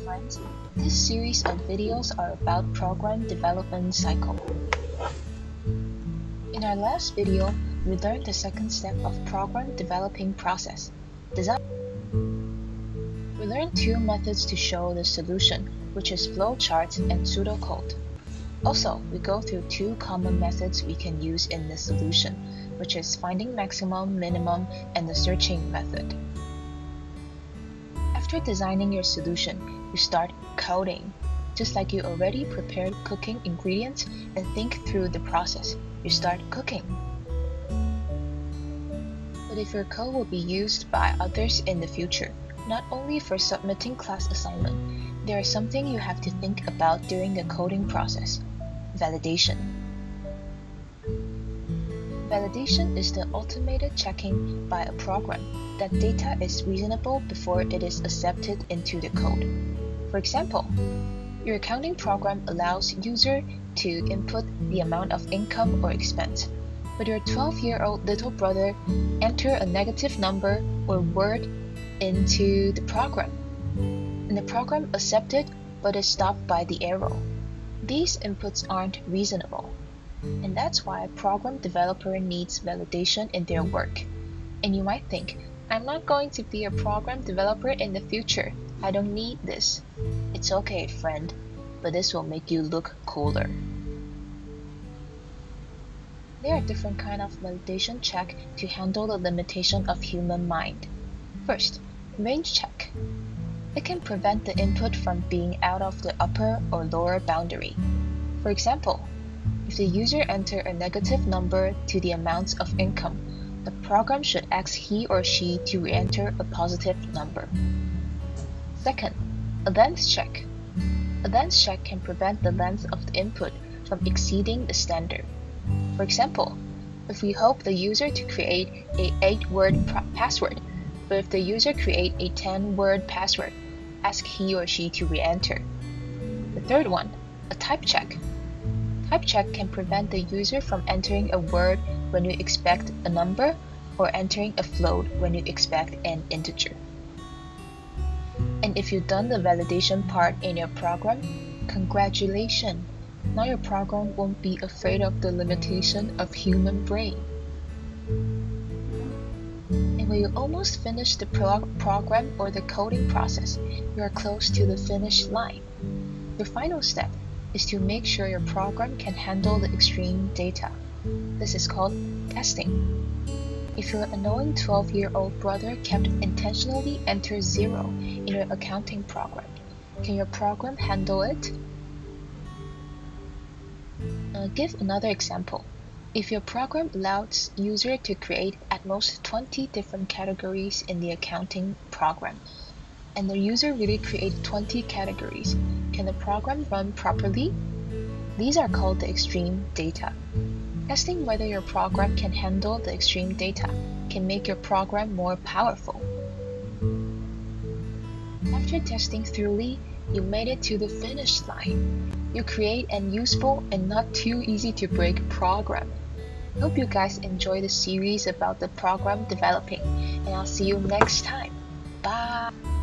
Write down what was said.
friends. This series of videos are about program development cycle. In our last video, we learned the second step of program developing process, design. We learned two methods to show the solution, which is flowcharts and pseudocode. Also, we go through two common methods we can use in the solution, which is finding maximum, minimum, and the searching method. After designing your solution, you start coding. Just like you already prepared cooking ingredients and think through the process, you start cooking. But if your code will be used by others in the future, not only for submitting class assignment, there is something you have to think about during the coding process: validation. Validation is the automated checking by a program that data is reasonable before it is accepted into the code. For example, your accounting program allows user to input the amount of income or expense, but your 12-year-old little brother enter a negative number or word into the program, and the program accepted but is stopped by the arrow. These inputs aren't reasonable, and that's why a program developer needs validation in their work. And you might think, I'm not going to be a program developer in the future. I don't need this. It's okay, friend, but this will make you look cooler. There are different kinds of validation check to handle the limitation of human mind. First, range check. It can prevent the input from being out of the upper or lower boundary. For example, if the user enter a negative number to the amounts of income, the program should ask he or she to re-enter a positive number. Second, a length check. A length check can prevent the length of the input from exceeding the standard. For example, if we hope the user to create a 8-word password, but if the user create a 10-word password, ask he or she to re-enter. The third one, a type check. Type check can prevent the user from entering a word when you expect a number or entering a float when you expect an integer. And if you've done the validation part in your program, congratulations! Now your program won't be afraid of the limitation of human brain. And when you almost finish the program or the coding process, you are close to the finish line. Your final step is to make sure your program can handle the extreme data. This is called testing. If your annoying 12-year-old brother kept intentionally enter 0 in your accounting program, can your program handle it? Give another example. If your program allows user to create at most 20 different categories in the accounting program, and the user really created 20 categories, can the program run properly? These are called the extreme data. Testing whether your program can handle the extreme data can make your program more powerful. After testing thoroughly, you made it to the finish line. You create an useful and not too easy to break program. Hope you guys enjoy the series about the program developing, and I'll see you next time. Bye!